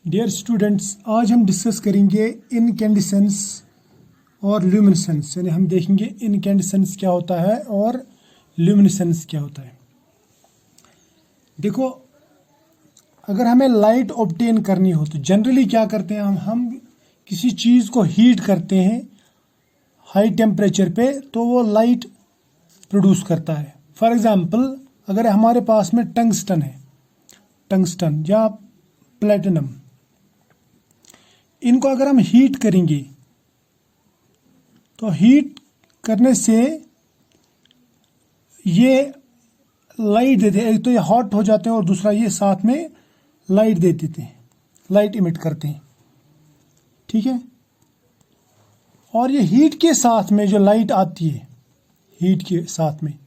Dear students, आज हम discuss करेंगे इनकैंडिसेंस और ल्यूमिनेसेंस। यानी हम देखेंगे इनकैंडिसेंस क्या होता है और ल्यूमिनेसेंस क्या होता है। देखो, अगर हमें लाइट ऑब्टेन करनी हो तो जनरली क्या करते हैं हम किसी चीज़ को हीट करते हैं हाई टेम्परेचर पे, तो वो लाइट प्रोड्यूस करता है। फॉर एग्जांपल, अगर हमारे पास में टंगस्टन है, टंगस्टन या प्लेटिनम, इनको अगर हम हीट करेंगे तो हीट करने से ये लाइट देते हैं। एक तो ये हॉट हो जाते हैं और दूसरा ये साथ में लाइट दे देते हैं, लाइट इमिट करते हैं, ठीक है। और ये हीट के साथ में जो लाइट आती है, हीट के साथ में,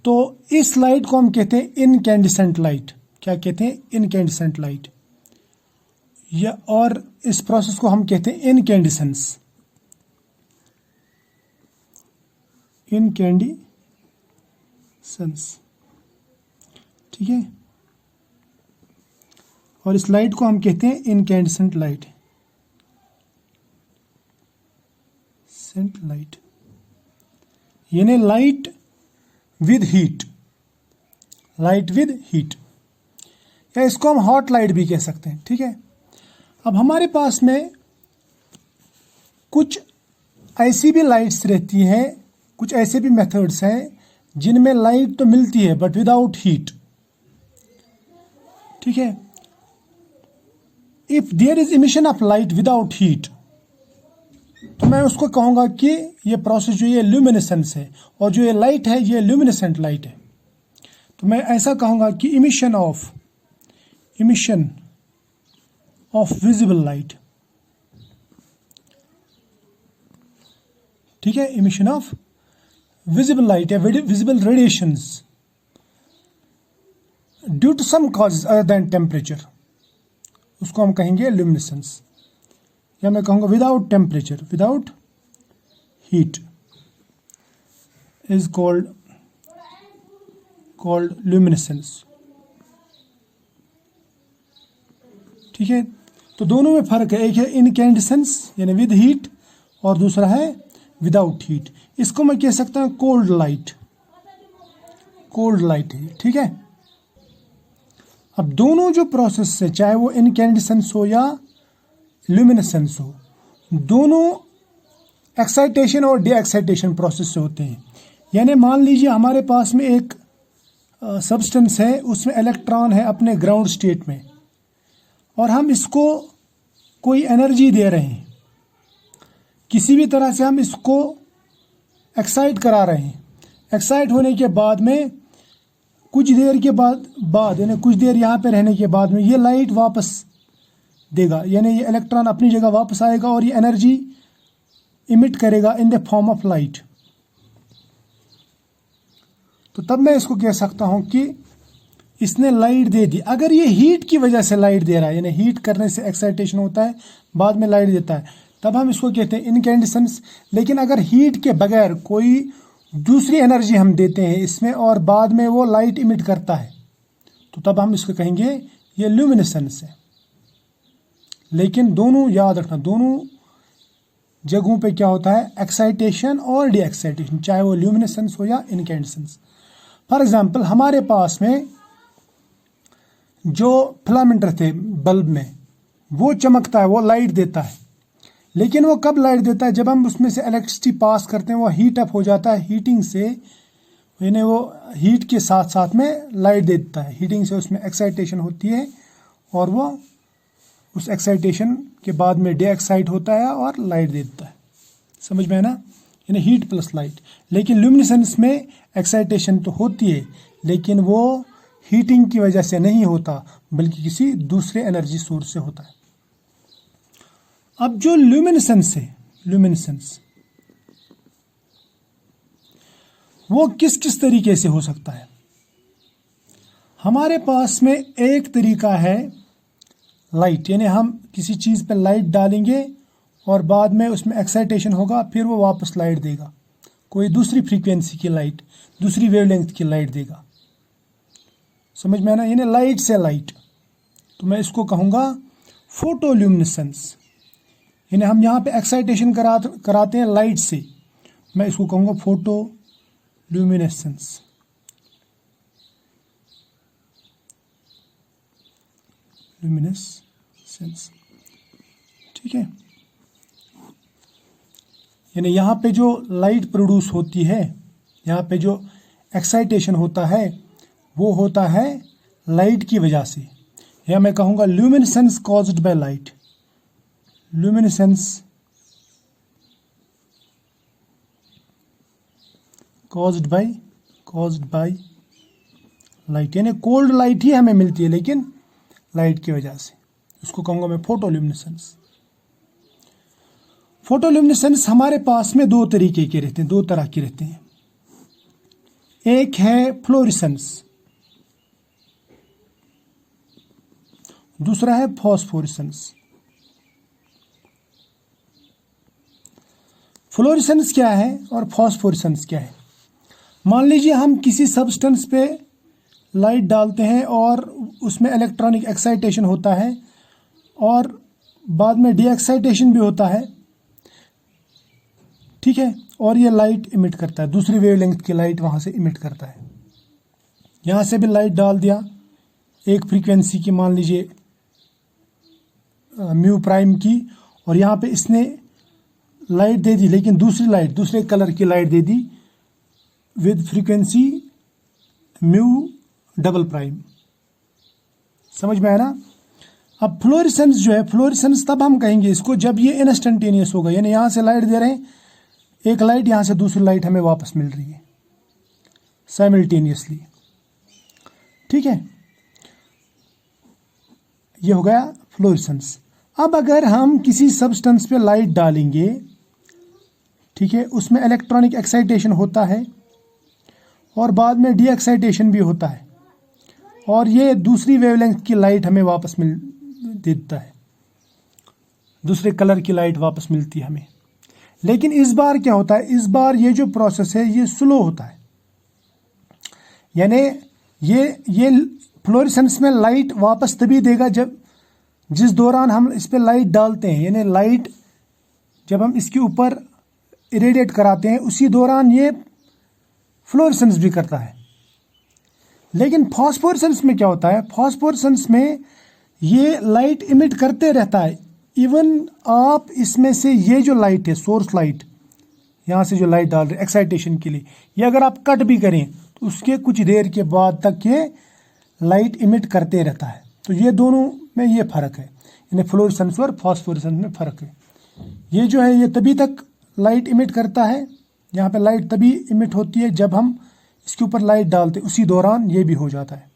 तो इस लाइट को हम कहते हैं इनकैंडिसेंट लाइट। क्या कहते हैं? Incandescent light. या और इस प्रोसेस को हम कहते हैं इनकैंडिसेंस, इनकैंडिसेंस, ठीक है। और इस लाइट को हम कहते हैं इनकैंडिसेंट लाइट, सेंट लाइट, यानी light with heat, light with heat, या इसको हम हॉट लाइट भी कह सकते हैं, ठीक है। अब हमारे पास में कुछ ऐसी भी लाइट्स रहती हैं, कुछ ऐसे भी मेथड्स हैं जिनमें लाइट तो मिलती है बट विदाउट हीट, ठीक है। If there is emission of light without heat, तो मैं उसको कहूंगा कि ये प्रोसेस जो ये ल्यूमिनेसेंस है, और जो ये लाइट है ये ल्यूमिनेसेंट लाइट है। तो मैं ऐसा कहूंगा कि इमिशन ऑफ विजिबल लाइट, ठीक है, इमिशन ऑफ विजिबल लाइट या visible radiations due to some causes other than temperature, उसको हम कहेंगे ल्यूमिनेसेंस। या मैं कहूंगा without temperature, without heat is called luminescence, ठीक है। तो दोनों में फर्क है, एक है इनकैंडिसेंस यानी विद हीट, और दूसरा है विदाउट हीट। इसको मैं कह सकता हूं कोल्ड लाइट, कोल्ड लाइट है, ठीक है। अब दोनों जो प्रोसेस है, चाहे वो इनकैंडिसेंस हो या ल्यूमिनेसेंस हो, दोनों एक्साइटेशन और डी एक्साइटेशन प्रोसेस से होते हैं। यानी मान लीजिए हमारे पास में एक सब्सटेंस है, उसमें इलेक्ट्रॉन है अपने ग्राउंड स्टेट में, और हम इसको कोई एनर्जी दे रहे हैं, किसी भी तरह से हम इसको एक्साइट करा रहे हैं। एक्साइट होने के बाद में कुछ देर के बाद यानी कुछ देर यहाँ पे रहने के बाद में ये लाइट वापस देगा, यानी ये इलेक्ट्रॉन अपनी जगह वापस आएगा और ये एनर्जी इमिट करेगा in the form of light. तो तब मैं इसको कह सकता हूं कि इसने लाइट दे दी। अगर ये हीट की वजह से लाइट दे रहा है, यानी हीट करने से एक्साइटेशन होता है, बाद में लाइट देता है, तब हम इसको कहते हैं इनकैंडिसेंस। लेकिन अगर हीट के बगैर कोई दूसरी एनर्जी हम देते हैं इसमें और बाद में वो लाइट इमिट करता है, तो तब हम इसको कहेंगे ये ल्यूमिनेसेंस है। लेकिन दोनों याद रखना, दोनों जगहों पे क्या होता है, एक्साइटेशन और डी एक्साइटेशन, चाहे वो ल्यूमिनेसेंस हो या इनकैंडिसेंस। फॉर एग्जाम्पल, हमारे पास में जो फिलामेंटर थे बल्ब में, वो चमकता है, वो लाइट देता है। लेकिन वो कब लाइट देता है? जब हम उसमें से इलेक्ट्रिसिटी पास करते हैं, वो हीट अप हो जाता है, हीटिंग से, यानी वो हीट के साथ साथ में लाइट देता है। हीटिंग से उसमें एक्साइटेशन होती है और वो उस एक्साइटेशन के बाद में डे एक्साइट होता है और लाइट देता है। समझ में है ना? यानी हीट प्लस लाइट। लेकिन ल्यूमिनेसेंस में एक्साइटेशन तो होती है, लेकिन वो हीटिंग की वजह से नहीं होता, बल्कि किसी दूसरे एनर्जी सोर्स से होता है। अब जो ल्यूमिनेसेंस है, ल्यूमिनेसेंस वो किस किस तरीके से हो सकता है? हमारे पास में एक तरीका है लाइट, यानी हम किसी चीज़ पे लाइट डालेंगे और बाद में उसमें एक्साइटेशन होगा, फिर वो वापस लाइट देगा, कोई दूसरी फ्रीक्वेंसी की लाइट, दूसरी वेवलेंथ की लाइट देगा। समझ में आना? यानी लाइट से लाइट, तो मैं इसको कहूँगा फोटोल्यूमिनेसेंस। यानी हम यहाँ पे एक्साइटेशन कराते हैं लाइट से, मैं इसको कहूँगा फोटोल्यूमिनेसेंस। ल्यूमिनेसेंस, ठीक है। यानी यहाँ पे जो लाइट प्रोड्यूस होती है, यहाँ पे जो एक्साइटेशन होता है वो होता है लाइट की वजह से, या मैं कहूँगा luminescence caused by light. Luminescence caused by light, यानी कोल्ड लाइट ही हमें मिलती है लेकिन लाइट की वजह से, उसको कहूँगा मैं फोटोल्यूमिनेसेंस। फोटोल्यूमिनेसेंस हमारे पास में दो तरीके के रहते हैं, दो तरह के रहते हैं। एक है फ्लोरेसेंस, दूसरा है फॉस्फोरेसेंस। फ्लोरेसेंस क्या है और फॉस्फोरेसेंस क्या है? मान लीजिए हम किसी सब्सटेंस पे लाइट डालते हैं और उसमें इलेक्ट्रॉनिक एक्साइटेशन होता है और बाद में डी एक्साइटेशन भी होता है, ठीक है, और ये लाइट इमिट करता है, दूसरी वेवलेंथ की लाइट वहाँ से इमिट करता है। यहाँ से भी लाइट डाल दिया एक फ्रीक्वेंसी की, मान लीजिए म्यू प्राइम की, और यहाँ पे इसने लाइट दे दी लेकिन दूसरी लाइट, दूसरे कलर की light they the with frequency mu double prime. समझ में आया ना? अब फ्लोरेसेंस जो है, फ्लोरेसेंस तब हम कहेंगे इसको जब ये इंस्टेंटेनियस होगा, यानी यहाँ से लाइट दे रहे हैं, एक लाइट यहाँ से दूसरी लाइट हमें वापस मिल रही है साइमल्टेनियसली, ठीक है, ये हो गया फ्लोरेसेंस। अब अगर हम किसी सब्सटेंस पे लाइट डालेंगे, ठीक है, उसमें इलेक्ट्रॉनिक एक्साइटेशन होता है और बाद में डी एक्साइटेशन भी होता है, और ये दूसरी वेवलेंथ की लाइट हमें वापस मिल देता है, दूसरे कलर की लाइट वापस मिलती है हमें। लेकिन इस बार क्या होता है, इस बार ये जो प्रोसेस है ये स्लो होता है, यानी ये फ्लोरेसेंस में लाइट वापस तभी देगा जब जिस दौरान हम इस पर लाइट डालते हैं, यानी लाइट जब हम इसके ऊपर इरेडिएट कराते हैं उसी दौरान ये फ्लोरेसेंस भी करता है। लेकिन फॉस्फोरेसेंस में क्या होता है, फॉस्फोरेसेंस में ये लाइट इमिट करते रहता है, इवन आप इसमें से ये जो लाइट है, सोर्स लाइट, यहाँ से जो लाइट डाल रहे एक्साइटेशन के लिए, ये अगर आप कट भी करें तो उसके कुछ देर के बाद तक ये लाइट इमिट करते रहता है। तो ये दोनों में ये फ़र्क है, यानी फ्लोरेसेंस और फॉस्फोरेसेंस में फ़र्क है। ये जो है ये तभी तक लाइट इमिट करता है, यहाँ पे लाइट तभी इमिट होती है जब हम इसके ऊपर लाइट डालते, उसी दौरान ये भी हो जाता है।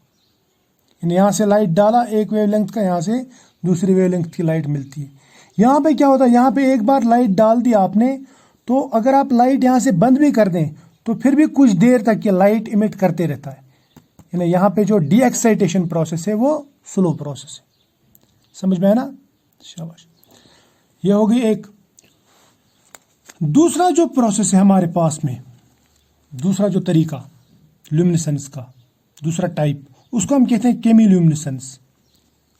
यानी यहाँ से लाइट डाला एक वेवलेंथ का, यहाँ से दूसरी वेवलेंथ की लाइट मिलती है। यहाँ पे क्या होता है, यहाँ पे एक बार लाइट डाल दी आपने, तो अगर आप लाइट यहाँ से बंद भी कर दें तो फिर भी कुछ देर तक ये लाइट इमिट करते रहता है। यानी यहाँ पे जो डी एक्साइटेशन प्रोसेस है वो स्लो प्रोसेस है। समझ में है ना? शाबाश। ये हो गई एक। दूसरा जो प्रोसेस है हमारे पास में, दूसरा जो तरीका ल्यूमिनेसेंस का, दूसरा टाइप, उसको हम कहते हैं केमील्यूमिनेसेंस।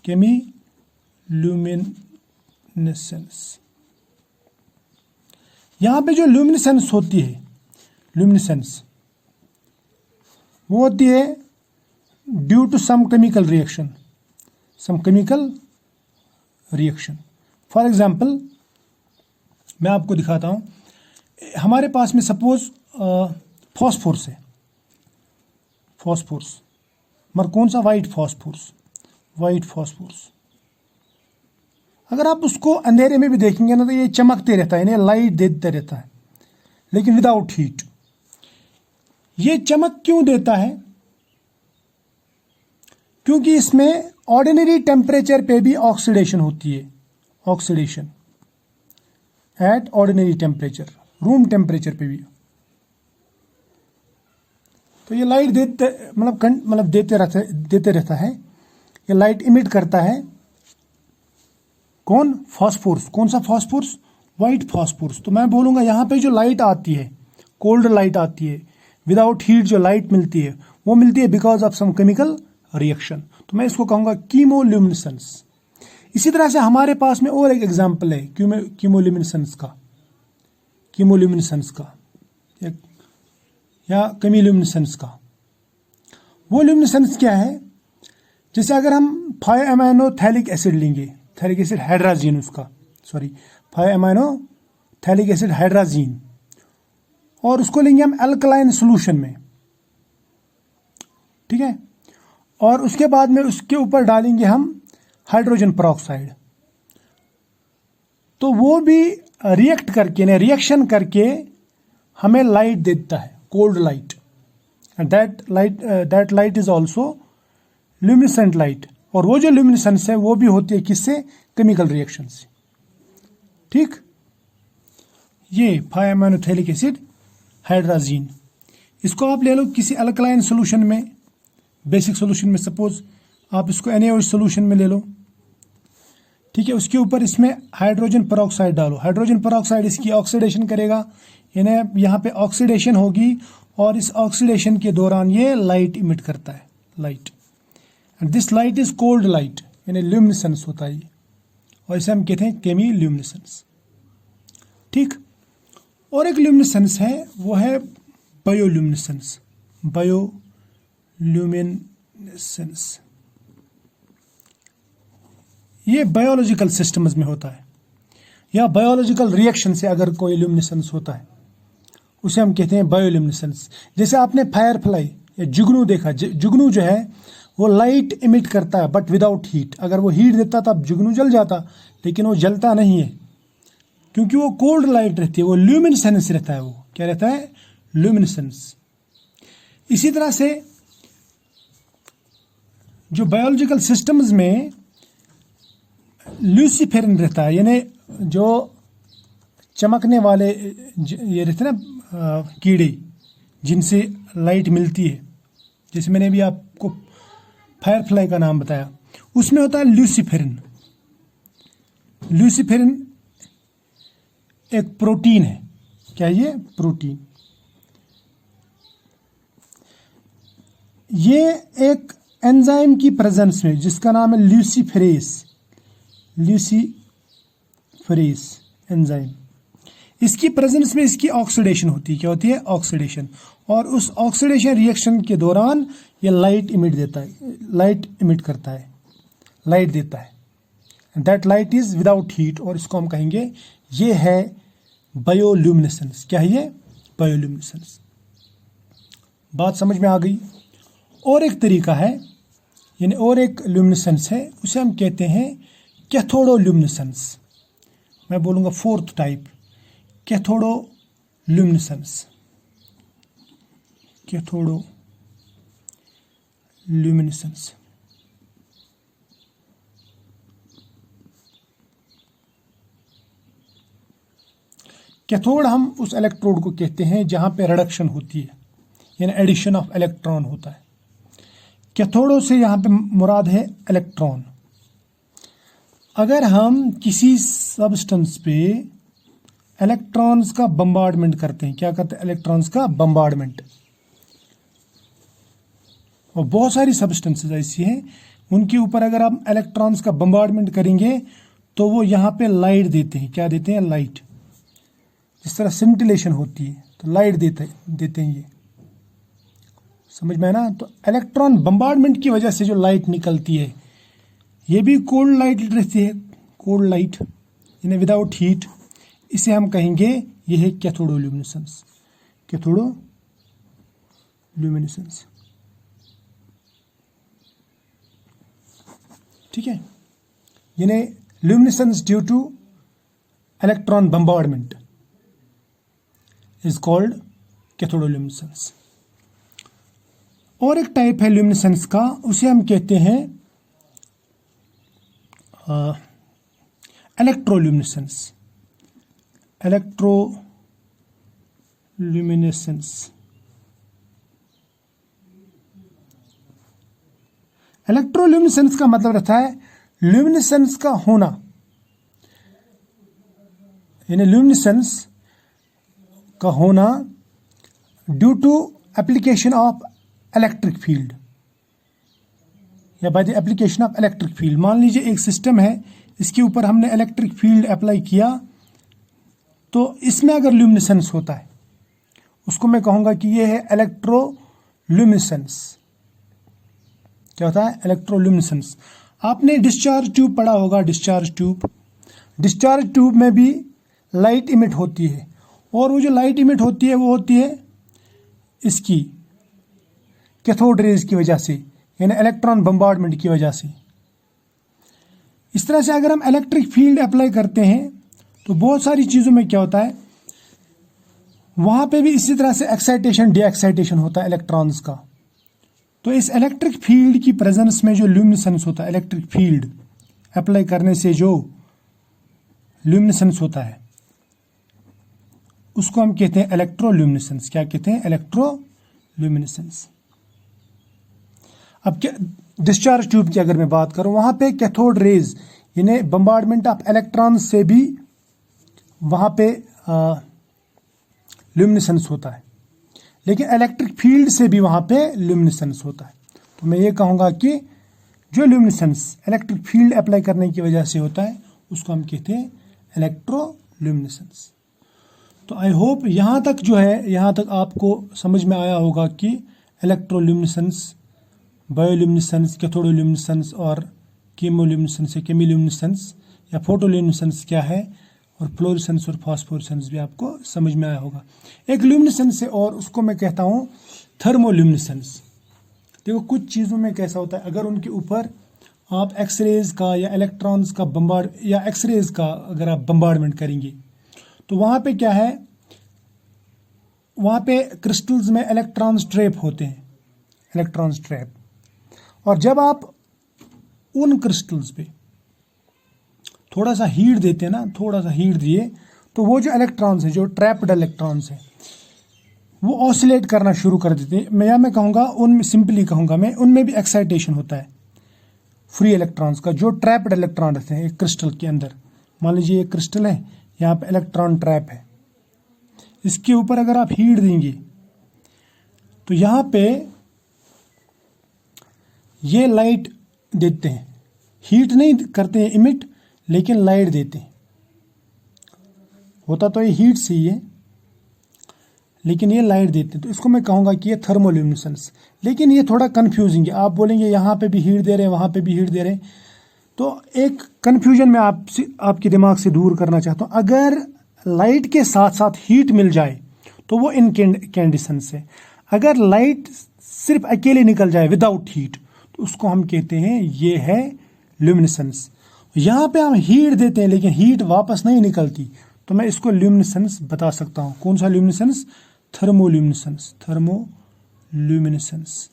केमील्यूमिनेसेंस। यहाँ पे जो ल्यूमिनेसेंस होती है, ल्यूमिनेसेंस वो होती है due to some chemical reaction, for example मैं आपको दिखाता हूँ। हमारे पास में सपोज फॉस्फोरस है, फॉस्फोरस, मगर कौन सा? White phosphorus. अगर आप उसको अंधेरे में भी देखेंगे ना तो ये चमकते रहता है, यानी लाइट देते रहता है, लेकिन विदाउट हीट। ये चमक क्यों देता है? क्योंकि इसमें ऑर्डिनरी टेम्परेचर पे भी ऑक्सीडेशन होती है, oxidation at ordinary temperature, room temperature पे भी। तो ये लाइट देते रहता है, ये लाइट इमिट करता है। कौन? फॉस्फोरस। कौन सा फॉस्फोरस? White phosphorus. तो मैं बोलूँगा यहाँ पे जो लाइट आती है, कोल्ड लाइट आती है, विदाउट हीट जो लाइट मिलती है, वो मिलती है because of some chemical reaction, तो मैं इसको कहूंगा कीमोल्यूमिनेसेंस। इसी तरह से हमारे पास में और एक एग्जाम्पल है कीमोल्यूमिनेसेंस का या केमिल्यूमिनेसेंस का। वो ल्यूमिनेसेंस क्या है? जैसे अगर हम 5 अमाइनो थैलिक एसिड लेंगे, थैलिक एसिड हाइड्राजीन, उसका 5 अमाइनो थैलिक एसिड हाइड्राजीन, और उसको लेंगे हम अल्कलाइन सोल्यूशन में, ठीक है, और उसके बाद में उसके ऊपर डालेंगे हम हाइड्रोजन पेरोक्साइड, तो वो भी रिएक्ट करके रिएक्शन करके हमें लाइट देता है, cold light, and that light is also luminescent light. और वो जो ल्यूमिनेसेंस है वो भी होती है किससे? केमिकल रिएक्शन से, ठीक। ये 5 अमाइनो थैलिक एसिड हाइड्राजीन, इसको आप ले लो किसी अल्कलाइन सोल्यूशन में, बेसिक सोल्यूशन में, सपोज आप इसको NaOH सोल्यूशन में ले लो, ठीक है। उसके ऊपर इसमें हाइड्रोजन पेरोक्साइड डालो, हाइड्रोजन पेरोक्साइड इसकी ऑक्सीडेशन करेगा, यानी यहाँ पे ऑक्सीडेशन होगी, और इस ऑक्सीडेशन के दौरान ये लाइट इमिट करता है, light, and this light is cold light, यानी ल्यूमिनेसेंस होता है ये, और इसे हम कहते हैं केमिल्यूमिनेसेंस, ठीक। और एक ल्यूमिनेसेंस है, वो है बायोल्यूमिनेसेंस, बायोल्यूमिनेसेंस। ये बायोलॉजिकल सिस्टम्स में होता है, या बायोलॉजिकल रिएक्शन से अगर कोई ल्यूमिनेसेंस होता है उसे हम कहते हैं बायोल्यूमिनेसेंस। जैसे आपने फायरफ्लाई या जुगनू देखा, जुगनू जो है वो लाइट इमिट करता है बट विदाउट हीट। अगर वो हीट देता तब जुगनू जल जाता, लेकिन वो जलता नहीं है क्योंकि वो कोल्ड लाइट रहती है, वो ल्यूमिनेसेंस रहता है। वो क्या रहता है? ल्यूमिनेसेंस। इसी तरह से जो बायोलॉजिकल सिस्टम्स में ल्यूसीफेरिन रहता है, यानी जो चमकने वाले ये रहते हैं ना कीड़े जिनसे लाइट मिलती है, जैसे मैंने अभी आपको फायरफ्लाई का नाम बताया, उसमें होता है ल्यूसीफेरिन। ल्यूसीफेरिन एक प्रोटीन है। क्या ये? प्रोटीन। ये एक एंजाइम की प्रेजेंस में, जिसका नाम है ल्यूसीफेरेस एंजाइम, इसकी प्रेजेंस में इसकी ऑक्सीडेशन होती है। क्या होती है? ऑक्सीडेशन। और उस ऑक्सीडेशन रिएक्शन के दौरान ये लाइट इमिट देता है, लाइट इमिट करता है, लाइट देता है। That light is without heat, और इसको हम कहेंगे ये है बायोल्यूमिनेसेंस। क्या है ये? बायोल्यूमिनेसेंस। बात समझ में आ गई? और एक तरीका है, यानी और एक ल्यूमिनेसेंस है, उसे हम कहते हैं कैथोडोल्यूमिनेसेंस। मैं बोलूँगा फोर्थ टाइप, कैथोडोल्यूमिनेसेंस। कैथोडोल्यूमिनेसेंस। कैथोड हम उस इलेक्ट्रोड को कहते हैं जहां पे रिडक्शन होती है, यानी एडिशन ऑफ इलेक्ट्रॉन होता है। कैथोडो से यहां पे मुराद है इलेक्ट्रॉन। अगर हम किसी सब्सटेंस पे इलेक्ट्रॉन्स का बम्बार्डमेंट करते हैं, क्या करते हैं? इलेक्ट्रॉन्स का बम्बार्डमेंट। और बहुत सारी सब्सटेंसेस ऐसी हैं, उनके ऊपर अगर आप इलेक्ट्रॉन्स का बम्बार्डमेंट करेंगे तो वो यहाँ पे लाइट देते हैं। क्या देते हैं? लाइट। जिस तरह सिंटिलेशन होती है तो लाइट देते हैं ये। समझ में है ना? तो इलेक्ट्रॉन बम्बार्डमेंट की वजह से जो लाइट निकलती है ये भी कोल्ड लाइट रहती है, कोल्ड लाइट, यानी विदाउट हीट। इसे हम कहेंगे ये है कैथोडोल्यूमिनेसेंस। कैथोडोल्यूमिनेसेंस, ठीक है। यानी luminescence due to electron bombardment is called cathodoluminescence. और एक टाइप है ल्यूमिनेसेंस का, उसे हम कहते हैं इलेक्ट्रोल्यूमिनेसेंस। इलेक्ट्रोल्यूमिनेसेंस। इलेक्ट्रोल्यूमिनेसेंस का मतलब रहता है ल्यूमिनेसेंस का होना, यानी ल्यूमिनेसेंस का होना due to application of electric field. या by the application of electric field. मान लीजिए एक सिस्टम है, इसके ऊपर हमने इलेक्ट्रिक फील्ड अप्लाई किया, तो इसमें अगर ल्यूमिनेसेंस होता है उसको मैं कहूंगा कि ये है इलेक्ट्रोल्यूमिनेसेंस। क्या होता है? इलेक्ट्रोल्यूमिनेसेंस। आपने डिस्चार्ज ट्यूब पढ़ा होगा, डिस्चार्ज ट्यूब। डिस्चार्ज ट्यूब में भी लाइट इमिट होती है, और वो जो लाइट इमिट होती है वो होती है इसकी कैथोड रेज की वजह से, यानी इलेक्ट्रॉन बम्बार्डमेंट की वजह से। इस तरह से अगर हम इलेक्ट्रिक फील्ड अप्लाई करते हैं तो बहुत सारी चीज़ों में क्या होता है, वहाँ पे भी इसी तरह से एक्साइटेशन डी एक्साइटेशन होता है इलेक्ट्रॉन्स का। तो इस इलेक्ट्रिक फील्ड की प्रेजेंस में जो ल्यूमिनेसेंस होता है, इलेक्ट्रिक फील्ड अप्लाई करने से जो ल्यूमिनेसेंस होता है उसको हम कहते हैं इलेक्ट्रोल्यूमिनेसेंस। क्या कहते हैं? इलेक्ट्रोल्यूमिनेसेंस। अब क्या डिस्चार्ज ट्यूब की अगर मैं बात करूं, वहां पे कैथोड रेज यानी बम्बार्डमेंट ऑफ इलेक्ट्रॉन से भी वहां पे ल्यूमिनेसेंस होता है, लेकिन इलेक्ट्रिक फील्ड से भी वहां पे ल्यूमिनेसेंस होता है। तो मैं ये कहूंगा कि जो ल्यूमिनेसेंस इलेक्ट्रिक फील्ड अप्लाई करने की वजह से होता है उसको हम कहते हैं इलेक्ट्रोल्यूमिनेसेंस। तो आई होप यहाँ तक जो है, यहाँ तक आपको समझ में आया होगा कि इलेक्ट्रोल्यूमिनेसेंस, बायोल्यूमिनेसेंस, कैथोडोल्यूमिनेसेंस और कीमोल्यूमिनेसेंस या केमिल्यूमिनेसेंस या फोटोल्यूमिनेसेंस क्या है, और फ्लोरेसेंस और फास्फोरेसेंस भी आपको समझ में आया होगा। एक ल्यूमिनेसेंस है और उसको मैं कहता हूँ थर्मोल्यूमिनेसेंस। देखो कुछ चीज़ों में कैसा होता है, अगर उनके ऊपर आप एक्सरेज का या इलेक्ट्रॉन्स का या एक्सरेज का अगर आप बम्बार्डमेंट करेंगे तो वहाँ पे क्या है, वहाँ पे क्रिस्टल्स में इलेक्ट्रॉन्स ट्रैप होते हैं, इलेक्ट्रॉन्स ट्रैप। और जब आप उन क्रिस्टल्स पे थोड़ा सा हीट देते हैं ना, थोड़ा सा हीट दिए, तो वो जो इलेक्ट्रॉन्स हैं, जो ट्रैप्ड इलेक्ट्रॉन्स हैं, वो ऑसिलेट करना शुरू कर देते हैं। मैं कहूँगा उनमें, सिंपली कहूँगा मैं, उनमें भी एक्साइटेशन होता है फ्री इलेक्ट्रॉन्स का, जो ट्रैप्ड इलेक्ट्रॉन रहते हैं एक क्रिस्टल के अंदर। मान लीजिए एक क्रिस्टल है, यहाँ पे इलेक्ट्रॉन ट्रैप है, इसके ऊपर अगर आप हीट देंगे तो यहाँ पे ये लाइट देते हैं, हीट नहीं करते हैं इमिट, लेकिन लाइट देते हैं। होता तो ये हीट से ही है, लेकिन ये लाइट देते हैं, तो इसको मैं कहूँगा कि ये थर्मोल्यूमिनेसेंस। लेकिन ये थोड़ा कंफ्यूजिंग है। आप बोलेंगे यहाँ पे भी हीट दे रहे हैं, वहाँ पे भी हीट दे रहे हैं, तो एक कंफ्यूजन मैं आपके दिमाग से दूर करना चाहता हूँ। अगर लाइट के साथ साथ हीट मिल जाए तो वो इनकैंडेसेंस है। अगर लाइट सिर्फ अकेले निकल जाए विदाउट हीट तो उसको हम कहते हैं ये है ल्यूमिनेसेंस। यहाँ पे हम हीट देते हैं लेकिन हीट वापस नहीं निकलती, तो मैं इसको ल्यूमिनेसेंस बता सकता हूँ। कौन सा ल्यूमिनेसेंस? Thermoluminescence, thermoluminescence.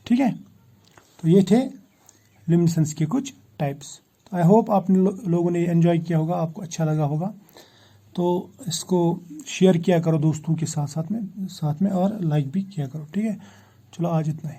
ठीक है, तो ये थे ल्यूमिनेसेंस के कुछ टाइप्स। तो आई होप आप लोगों ने एंजॉय किया होगा, आपको अच्छा लगा होगा। तो इसको शेयर किया करो दोस्तों के साथ में और लाइक भी किया करो। ठीक है, चलो आज इतना ही।